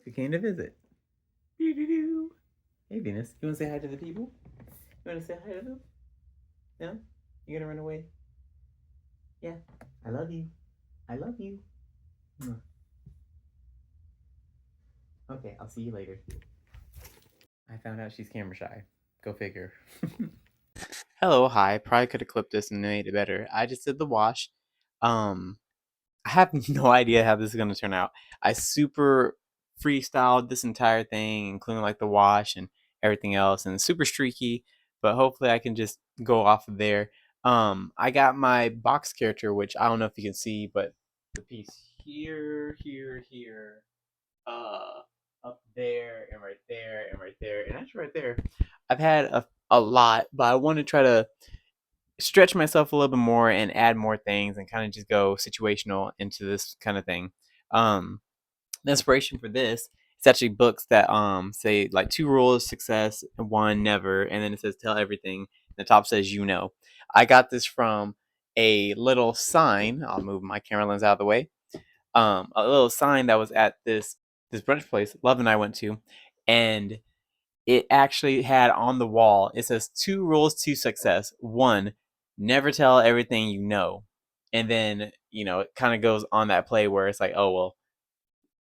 She came to visit. Doo-doo-doo. Hey, Venus. You want to say hi to the people? You want to say hi to them? No? You gonna run away? Yeah. I love you. I love you. Okay, I'll see you later. I found out she's camera shy. Go figure. Hello, hi. Probably could have clipped this and made it better. I just did the wash. I have no idea how this is gonna turn out. I super freestyled this entire thing, including like the wash and everything else, and it's super streaky. But hopefully, I can just go off of there. I got my box character, which I don't know if you can see, but the piece here, up there, and right there, and right there, and actually right there. I've had a lot, but I want to try to stretch myself a little bit more and add more things and kind of just go situational into this kind of thing. Um, the inspiration for this it's actually books that say like 2 rules success and 1 never, and then it says tell everything. The top says you know. I got this from a little sign. I'll move my camera lens out of the way. A little sign that was at this brunch place Love and I went to, and it actually had on the wall, it says 2 rules to success. 1, never tell everything you know. And then, it kind of goes on that play where it's like, oh, well,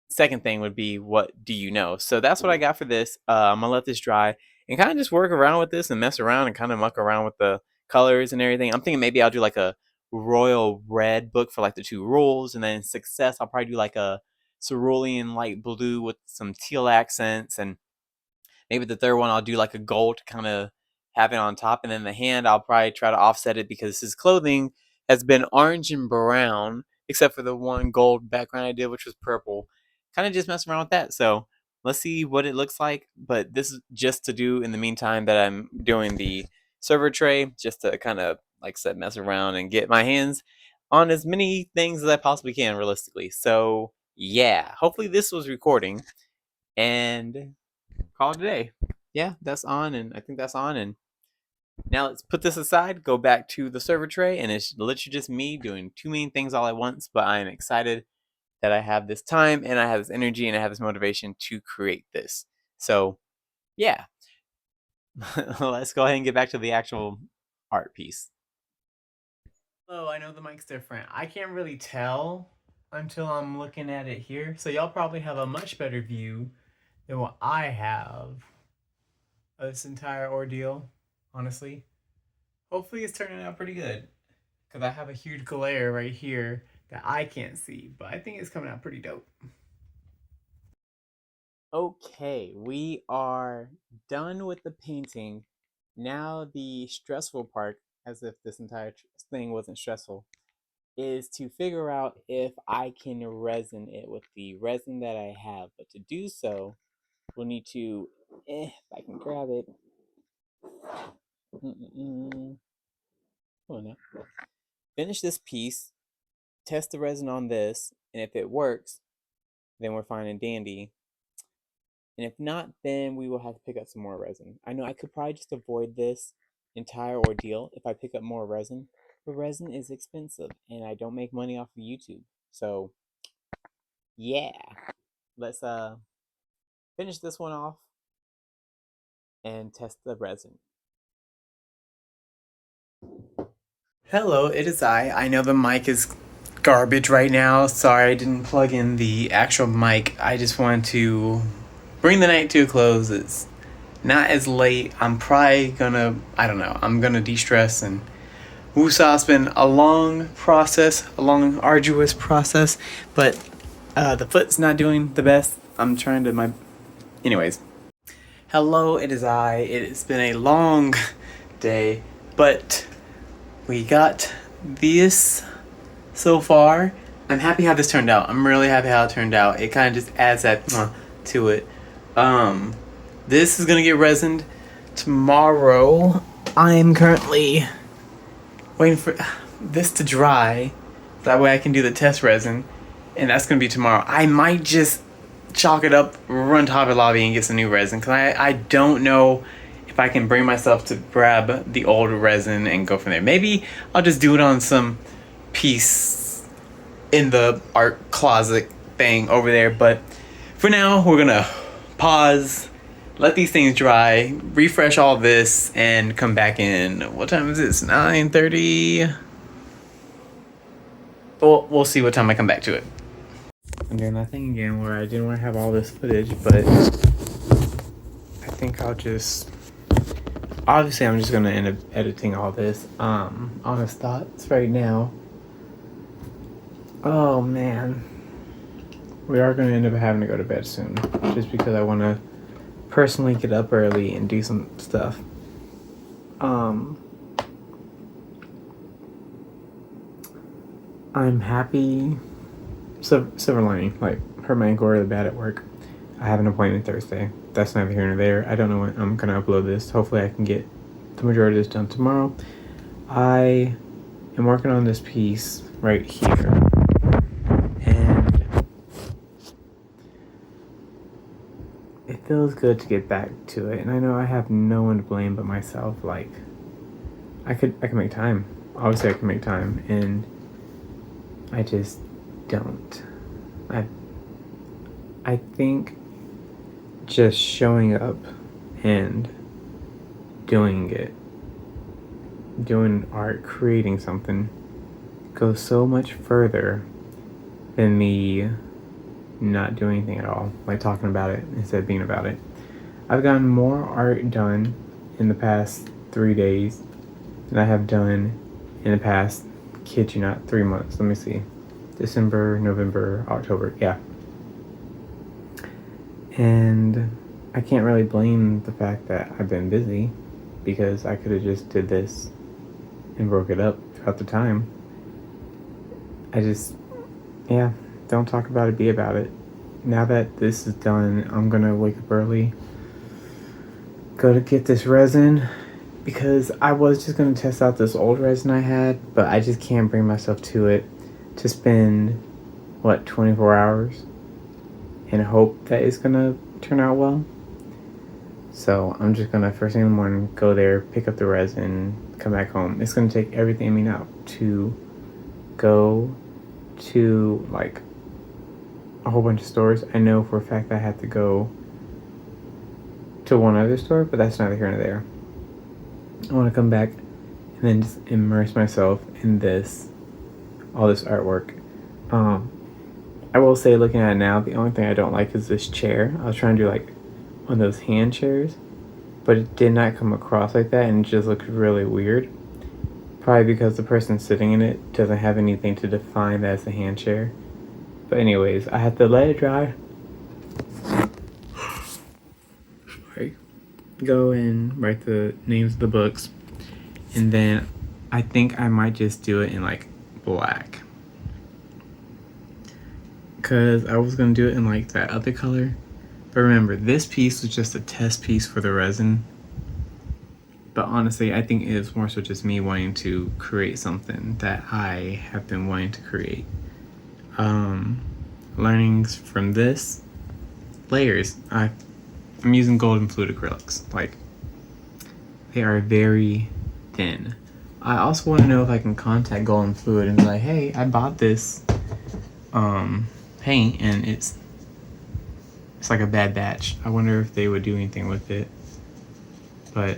second thing would be, what do you know? So that's what I got for this. I'm going to let this dry and kind of just work around with this and mess around and kind of muck around with the colors and everything. I'm thinking maybe I'll do like a royal red book for like the 2 rules. And then success, I'll probably do like a cerulean light blue with some teal accents, and maybe the third one I'll do like a gold to kind of have it on top. And then the hand, I'll probably try to offset it because his clothing has been orange and brown, except for the one gold background I did, which was purple. Kind of just messing around with that. So let's see what it looks like. But this is just to do in the meantime that I'm doing the server tray, just to kind of, like I said, mess around and get my hands on as many things as I possibly can realistically. So yeah, hopefully this was recording. And call it a day. Yeah, that's on, and I think that's on. And now let's put this aside, go back to the server tray, and it's literally just me doing 2 million things all at once. But I am excited that I have this time, and I have this energy, and I have this motivation to create this. So, yeah, let's go ahead and get back to the actual art piece. Oh, I know the mic's different. I can't really tell until I'm looking at it here. So y'all probably have a much better view than what I have of this entire ordeal, honestly. Hopefully it's turning out pretty good, because I have a huge glare right here that I can't see, but I think it's coming out pretty dope. Okay, we are done with the painting. Now the stressful part, as if this entire thing wasn't stressful, is to figure out if I can resin it with the resin that I have. But to do so, we'll need to, if I can grab it. Oh no. Finish this piece, test the resin on this, and if it works, then we're fine and dandy. And if not, then we will have to pick up some more resin. I know I could probably just avoid this entire ordeal if I pick up more resin, but resin is expensive, and I don't make money off of YouTube. So, yeah. Let's finish this one off and test the resin. Hello, it is I. I know the mic is garbage right now. Sorry I didn't plug in the actual mic. I just wanted to bring the night to a close. It's not as late. I'm probably gonna, I don't know, I'm gonna de-stress and woosah. It's been a long process, a long, arduous process, but the foot's not doing the best. I'm trying to, anyways. Hello, it is I. It's been a long day, but we got this so far. I'm happy how this turned out. I'm really happy how it turned out. It kind of just adds that to it. This is gonna get resined tomorrow. I'm currently waiting for this to dry. That way I can do the test resin, and that's gonna be tomorrow. I might just chalk it up, run to Hobby Lobby and get some new resin, because I don't know if I can bring myself to grab the old resin and go from there. Maybe I'll just do it on some piece in the art closet thing over there, but for now, we're gonna pause, let these things dry, refresh all this, and come back in. What time is this? 9:30. We'll see what time I come back to it. I'm doing that thing again where I didn't want to have all this footage, but I think I'll just... Obviously, I'm just going to end up editing all this. Honest thoughts right now. Oh, man. We are going to end up having to go to bed soon. Just because I want to personally get up early and do some stuff. I'm happy. Silver lining. Like, hurt my ankle really bad at work. I have an appointment Thursday. That's neither here nor there. I don't know when I'm going to upload this. Hopefully I can get the majority of this done tomorrow. I am working on this piece right here. And it feels good to get back to it. And I know I have no one to blame but myself. Like, I could make time. Obviously I can make time. And I just don't. I think just showing up and doing art, creating something, goes so much further than me not doing anything at all, like talking about it instead of being about it. I've gotten more art done in the past 3 days than I have done in the past, kid you not, 3 months. Let me see. December, November, October, yeah. And I can't really blame the fact that I've been busy, because I could have just did this and broke it up throughout the time. Don't talk about it, be about it. Now that this is done, I'm gonna wake up early, go to get this resin, because I was just gonna test out this old resin I had, but I just can't bring myself to it to spend 24 hours and hope that it's gonna turn out well. So I'm just gonna first thing in the morning go there, pick up the resin, come back home. It's gonna take everything in me now to go to like a whole bunch of stores. I know for a fact I have to go to one other store, but that's neither here nor there. I want to come back and then just immerse myself in all this artwork. I will say, looking at it now, the only thing I don't like is this chair. I was trying to do like one of those hand chairs, but it did not come across like that, and it just looked really weird. Probably because the person sitting in it doesn't have anything to define that as a hand chair. But anyways, I have to let it dry. Sorry. Go and write the names of the books, and then I think I might just do it in like black, because I was gonna do it in like that other color. But remember, this piece was just a test piece for the resin. But honestly, I think it is more so just me wanting to create something that I have been wanting to create. Learnings from this: layers. I'm using golden fluid acrylics. Like, they are very thin. I also want to know if I can contact Golden Fluid and be like, hey, I bought this paint and it's like a bad batch. I wonder if they would do anything with it. But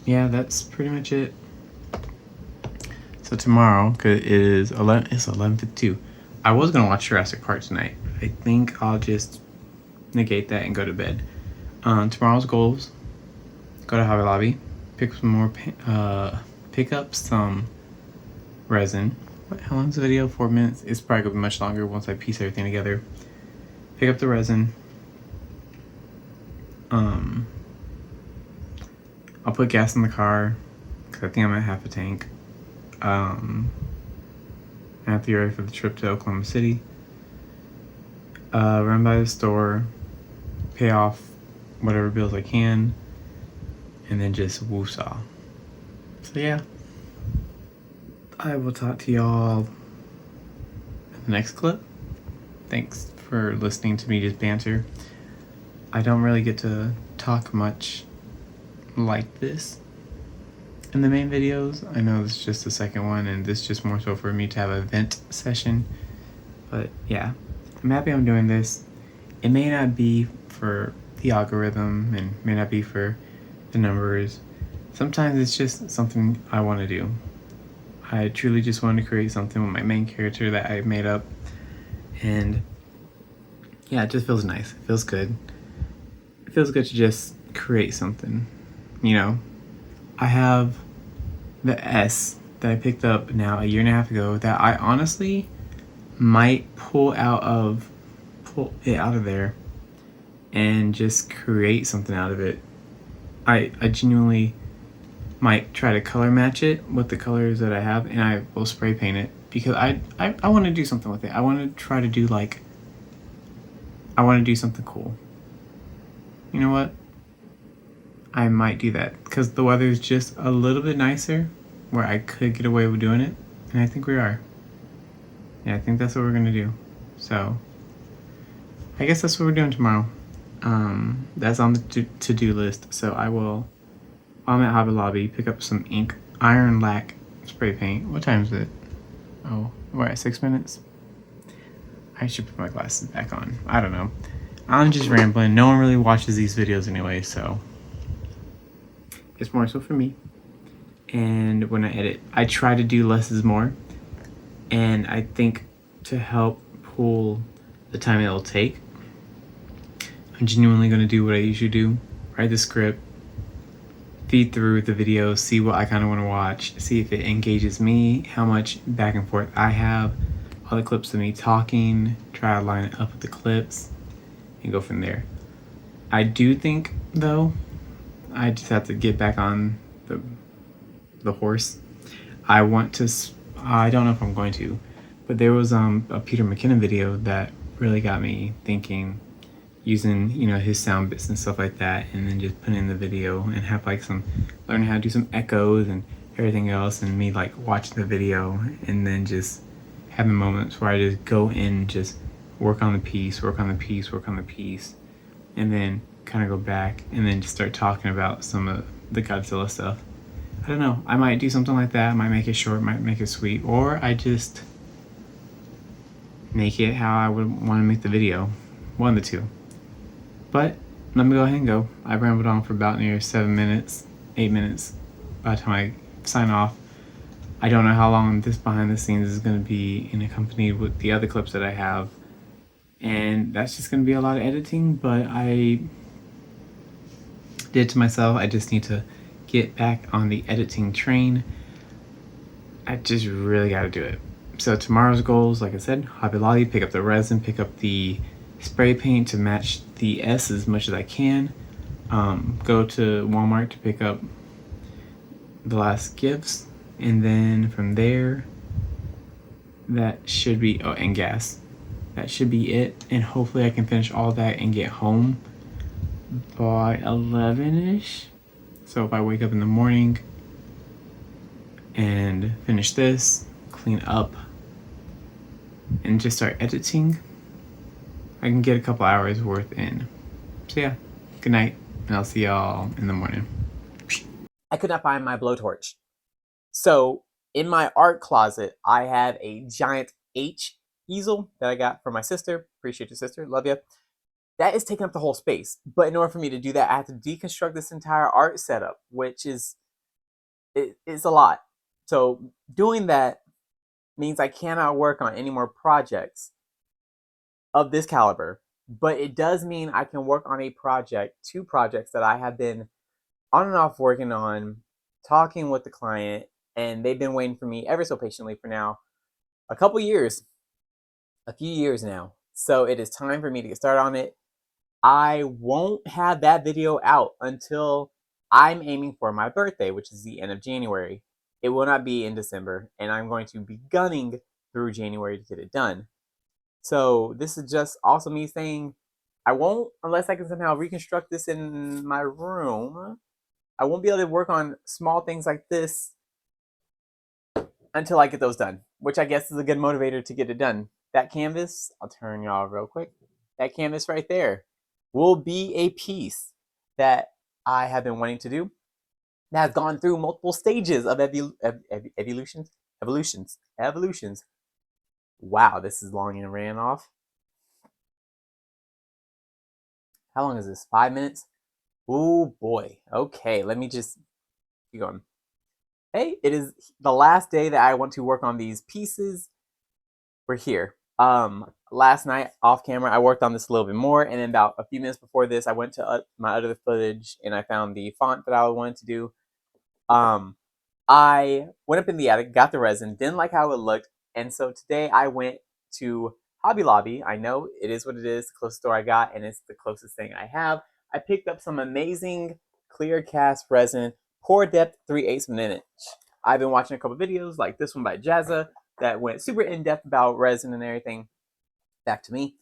yeah, that's pretty much it. So tomorrow, cause it's 11:52. I was gonna watch Jurassic Park tonight. I think I'll just negate that and go to bed. Tomorrow's goals: go to Hobby Lobby, pick up some resin. How long's the video? 4 minutes. It's probably gonna be much longer once I piece everything together. Pick up the resin. I'll put gas in the car, because I think I'm at half a tank. I have to be ready for the trip to Oklahoma City. Run by the store, pay off whatever bills I can, and then just woosah. So yeah, I will talk to y'all in the next clip. Thanks for listening to me just banter. I don't really get to talk much like this in the main videos. I know this is just the second one, and this is just more so for me to have a vent session. But yeah, I'm happy I'm doing this. It may not be for the algorithm and may not be for the numbers. Sometimes it's just something I want to do. I truly just want to create something with my main character that I made up. And yeah, it just feels nice. It feels good. It feels good to just create something. You know, I have the S that I picked up now a year and a half ago that I honestly might pull it out of there and just create something out of it. I genuinely might try to color match it with the colors that I have, and I will spray paint it because I want to do something with it. I want to try to do I want to do something cool. You know what? I might do that because the weather is just a little bit nicer where I could get away with doing it, and I think we are. Yeah, I think that's what we're gonna do. So I guess that's what we're doing tomorrow. That's on the to-do list. So I will, while I'm at Hobby Lobby, pick up some ink, iron lac spray paint. What time is it? Oh, we're at 6 minutes. I should put my glasses back on. I don't know. I'm just rambling. No one really watches these videos anyway, so it's more so for me. And when I edit, I try to do less is more. And I think to help pull the time it'll take, I'm genuinely going to do what I usually do. Write the script, feed through the video, see what I kind of want to watch, see if it engages me, how much back and forth I have, all the clips of me talking, try to line it up with the clips, and go from there. I do think, though, I just have to get back on the horse. I want to. I don't know if I'm going to, but there was a Peter McKinnon video that really got me thinking, using his sound bits and stuff like that, and then just putting in the video and have some learning how to do some echoes and everything else, and me watching the video and then just having moments where I just go in, just work on the piece, and then kind of go back and then just start talking about some of the Godzilla stuff. I don't know. I might do something like that. I might make it short, might make it sweet, or I just make it how I would want to make the video. One of the two. But let me go ahead and go. I rambled on for about near 7 minutes, 8 minutes by the time I sign off. I don't know how long this behind the scenes is going to be in accompanied with the other clips that I have. And that's just going to be a lot of editing, but I did to myself. I just need to get back on the editing train. I just really got to do it. So tomorrow's goals, like I said, Hobby Lobby, pick up the resin, pick up the spray paint to match the S as much as I can. Go to Walmart to pick up the last gifts, and then from there, that should be, oh, and gas. That should be it, and hopefully I can finish all that and get home by 11ish. So if I wake up in the morning and finish this, clean up, and just start editing, I can get a couple hours worth in. So yeah, good night, and I'll see y'all in the morning. I could not find my blowtorch. So in my art closet, I have a giant H easel that I got from my sister. Appreciate your sister, love you. That is taking up the whole space. But in order for me to do that, I have to deconstruct this entire art setup, which is it's a lot. So doing that means I cannot work on any more projects of this caliber. But it does mean I can work on two projects that I have been on and off working on, talking with the client, and they've been waiting for me ever so patiently for now a few years now. So it is time for me to get started on it. I won't have that video out until I'm aiming for my birthday, which is the end of January. It will not be in December, and I'm going to be gunning through January to get it done. So this is just also me saying I won't, unless I can somehow reconstruct this in my room, I won't be able to work on small things like this until I get those done, which I guess is a good motivator to get it done. That canvas, I'll turn y'all real quick. That canvas right there will be a piece that I have been wanting to do that has gone through multiple stages of evolutions. Wow, this is long and ran off. How long is this? 5 minutes? Ooh, boy. Okay, let me just keep going. Hey, it is the last day that I want to work on these pieces. We're here. Last night off camera, I worked on this a little bit more, and then about a few minutes before this, I went to my other footage and I found the font that I wanted to do. I went up in the attic, got the resin, didn't like how it looked, and so today I went to Hobby Lobby. I know it is what it is, the closest store I got, and it's the closest thing I have. I picked up some amazing clear cast resin, pour depth 3/8 of an inch. I've been watching a couple videos like this one by Jazza that went super in depth about resin and everything. Back to me.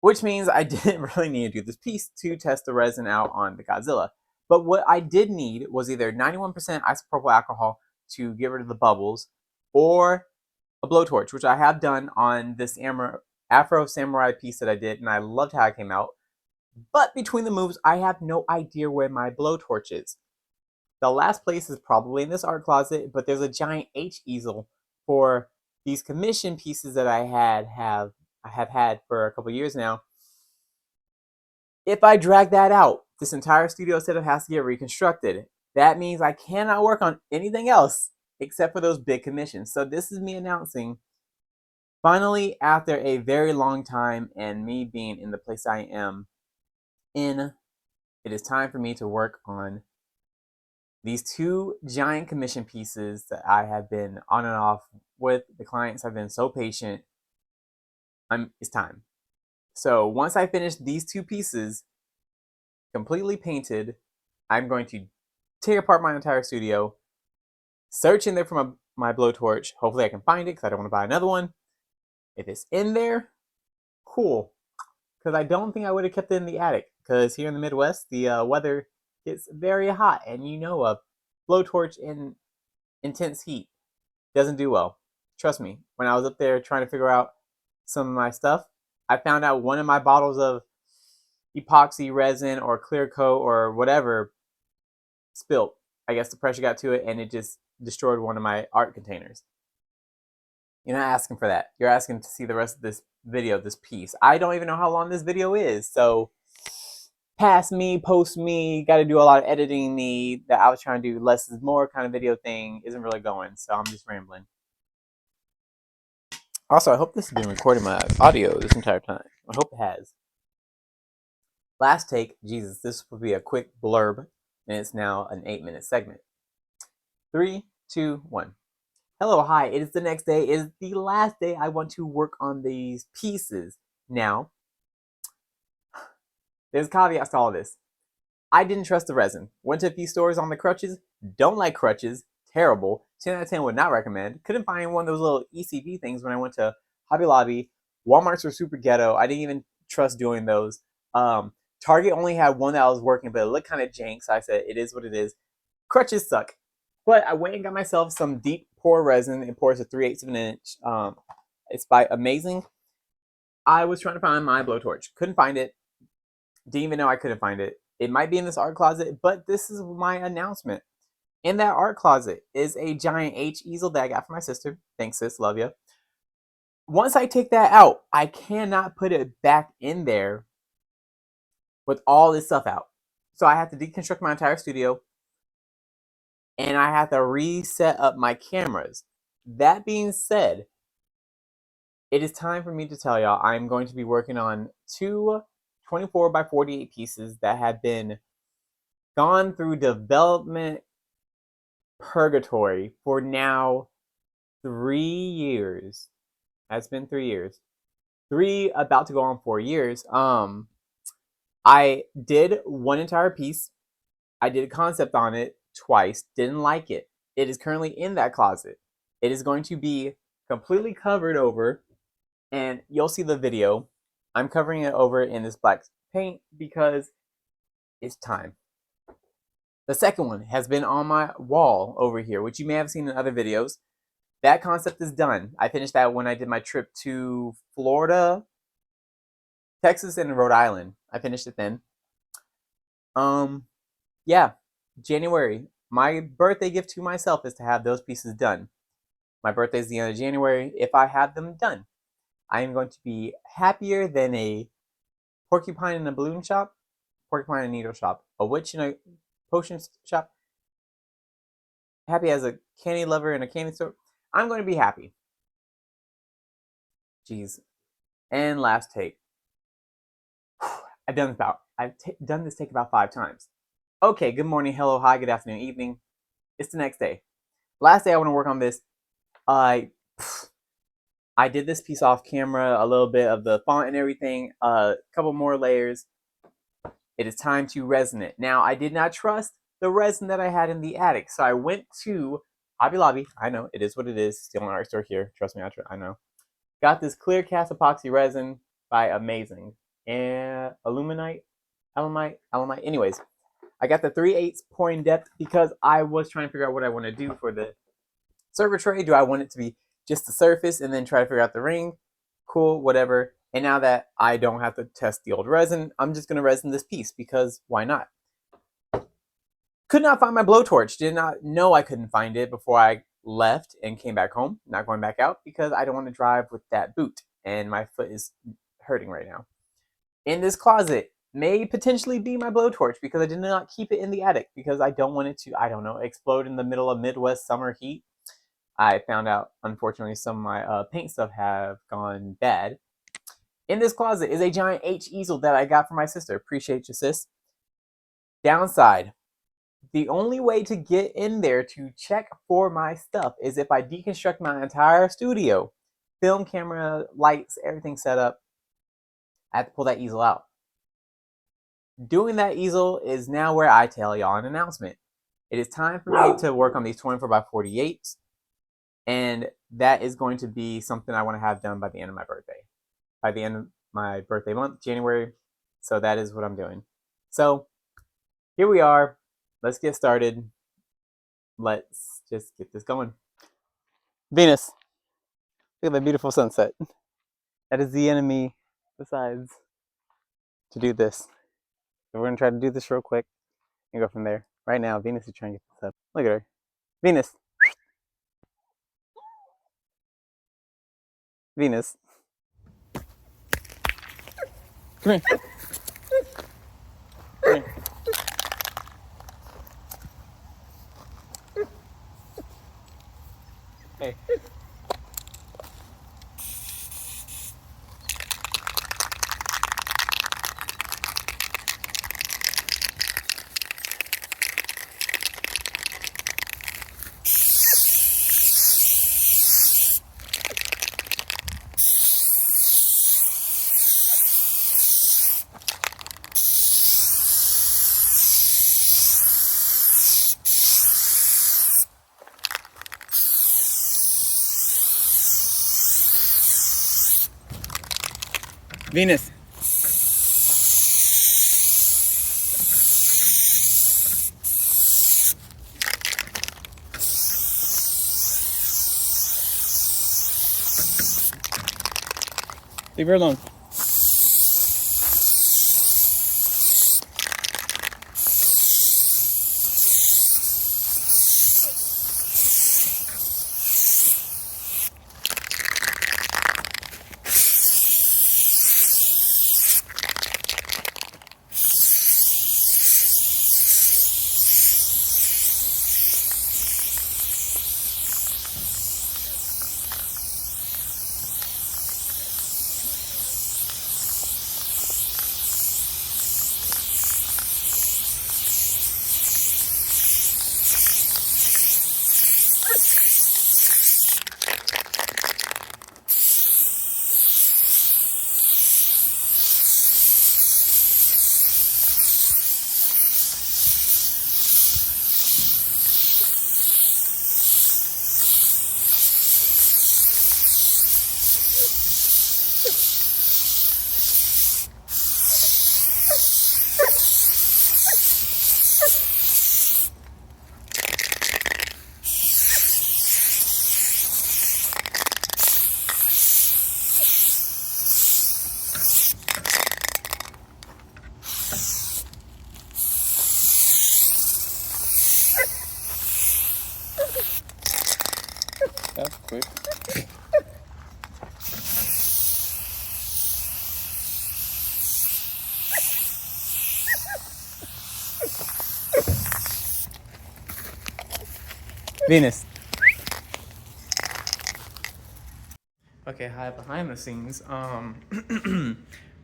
Which means I didn't really need to do this piece to test the resin out on the Godzilla. But what I did need was either 91% isopropyl alcohol to get rid of the bubbles, or a blowtorch, which I have done on this Afro Samurai piece that I did, and I loved how it came out. But between the moves, I have no idea where my blowtorch is. The last place is probably in this art closet, but there's a giant H easel for these commission pieces that I have had for a couple years now. If I drag that out, this entire studio setup has to get reconstructed. That means I cannot work on anything else except for those big commissions. So this is me announcing, finally, after a very long time and me being in the place I am in, it is time for me to work on these two giant commission pieces that I have been on and off with. The clients have been so patient. It's time. So once I finish these two pieces, completely painted, I'm going to tear apart my entire studio, search in there for my blowtorch. Hopefully I can find it because I don't want to buy another one. If it's in there, cool. Because I don't think I would have kept it in the attic. Because here in the Midwest, the weather gets very hot. And you know, a blowtorch in intense heat doesn't do well. Trust me, when I was up there trying to figure out some of my stuff, I found out one of my bottles of epoxy resin or clear coat or whatever spilt. I guess the pressure got to it and it just destroyed one of my art containers. You're not asking for that. You're asking to see the rest of this video, this piece. I don't even know how long this video is, so pass me, post me, got to do a lot of editing me. That I was trying to do less is more kind of video thing isn't really going, so I'm just rambling. Also, I hope this has been recording my audio this entire time. I hope it has. Last take, Jesus, this will be a quick blurb, and it's now an 8-minute segment. 3, 2, 1. Hello, hi, it is the next day. It is the last day I want to work on these pieces. Now, there's caveats to all this. I didn't trust the resin. Went to a few stores on the crutches. Don't like crutches. Terrible. 10 out of 10 would not recommend. Couldn't find one of those little ECV things when I went to Hobby Lobby. Walmart's were super ghetto. I didn't even trust doing those. Target only had one that was working, but it looked kind of jank, so I said, it is what it is. Crutches suck. But I went and got myself some deep pour resin. It pours a 3/8 of an inch. It's by Amazing. I was trying to find my blowtorch. Couldn't find it. Didn't even know I couldn't find it. It might be in this art closet, but this is my announcement. In that art closet is a giant H easel that I got from my sister. Thanks, sis. Love you. Once I take that out, I cannot put it back in there with all this stuff out. So I have to deconstruct my entire studio, and I have to reset up my cameras. That being said, it is time for me to tell y'all I'm going to be working on two 24 by 48 pieces that have been gone through development purgatory for now 3 years. That's been 3 years. 3 about to go on 4 years. I did one entire piece. I did a concept on it twice. Didn't like it. It is currently in that closet. It is going to be completely covered over, and you'll see the video. I'm covering it over in this black paint because it's time. The second one has been on my wall over here, which you may have seen in other videos. That concept is done. I finished that when I did my trip to Florida, Texas, and Rhode Island. I finished it then. Yeah, January. My birthday gift to myself is to have those pieces done. My birthday is the end of January. If I have them done, I am going to be happier than a porcupine in a balloon shop, porcupine in a needle shop, a witch in a potion shop, happy as a candy lover in a candy store. I'm going to be happy. Jeez. And last take. I've done this take about 5 times. Okay, good morning, hello, hi, good afternoon, evening. It's the next day. Last day I want to work on this. I did this piece off camera, a little bit of the font and everything, a couple more layers. It is time to resin it. Now, I did not trust the resin that I had in the attic, so I went to Hobby Lobby. I know, it is what it is. Still an art store here. Trust me, I know. Got this clear cast epoxy resin by Amazing. And Alumite. Anyways, I got the 3/8 pouring depth because I was trying to figure out what I want to do for the server tray. Do I want it to be just the surface and then try to figure out the ring? Cool, whatever. And now that I don't have to test the old resin, I'm just going to resin this piece because why not? Could not find my blowtorch. Did not know I couldn't find it before I left and came back home. Not going back out because I don't want to drive with that boot. And my foot is hurting right now. In this closet may potentially be my blowtorch because I did not keep it in the attic because I don't want it to, I don't know, explode in the middle of Midwest summer heat. I found out, unfortunately, some of my paint stuff have gone bad. In this closet is a giant H easel that I got from my sister. Appreciate you, sis. Downside. The only way to get in there to check for my stuff is if I deconstruct my entire studio. Film, camera, lights, everything set up. I have to pull that easel out. Doing that easel is now where I tell y'all an announcement. It is time for me to work on these 24x48s. And that is going to be something I want to have done by the end of my birthday. By the end of my birthday month, January. So that is what I'm doing. So here we are. Let's get started. Let's just get this going. Venus. Look at that beautiful sunset. That is the enemy besides to do this. So we're going to try to do this real quick and go from there. Right now, Venus is trying to get this up. Look at her. Venus. Venus. Come here. Come here. Hey. Venus. Leave her alone. That's quick. Venus. Okay, hi, behind the scenes.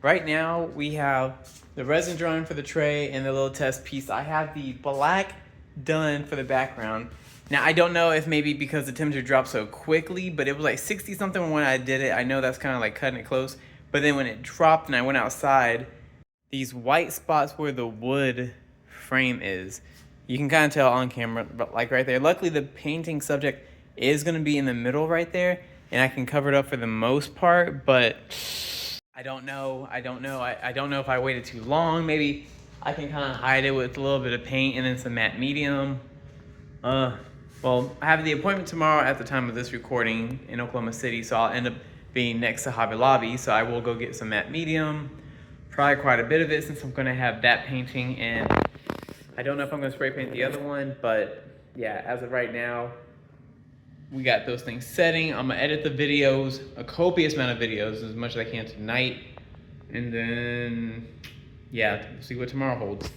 Right now we have the resin drawing for the tray and the little test piece. I have the black done for the background. Now I don't know if maybe because the temperature dropped so quickly, but it was like 60 something when I did it. I know that's kind of like cutting it close, but then when it dropped and I went outside, these white spots where the wood frame is, you can kind of tell on camera, but like right there. Luckily the painting subject is gonna be in the middle right there, and I can cover it up for the most part, but I don't know. I don't know if I waited too long. Maybe I can kind of hide it with a little bit of paint and then some matte medium. Well, I have the appointment tomorrow at the time of this recording in Oklahoma City, so I'll end up being next to Hobby Lobby, so I will go get some matte medium, probably quite a bit of it since I'm gonna have that painting, and I don't know if I'm gonna spray paint the other one, but yeah, as of right now, we got those things setting. I'm gonna edit the videos, a copious amount of videos, as much as I can tonight, and then, yeah, see what tomorrow holds.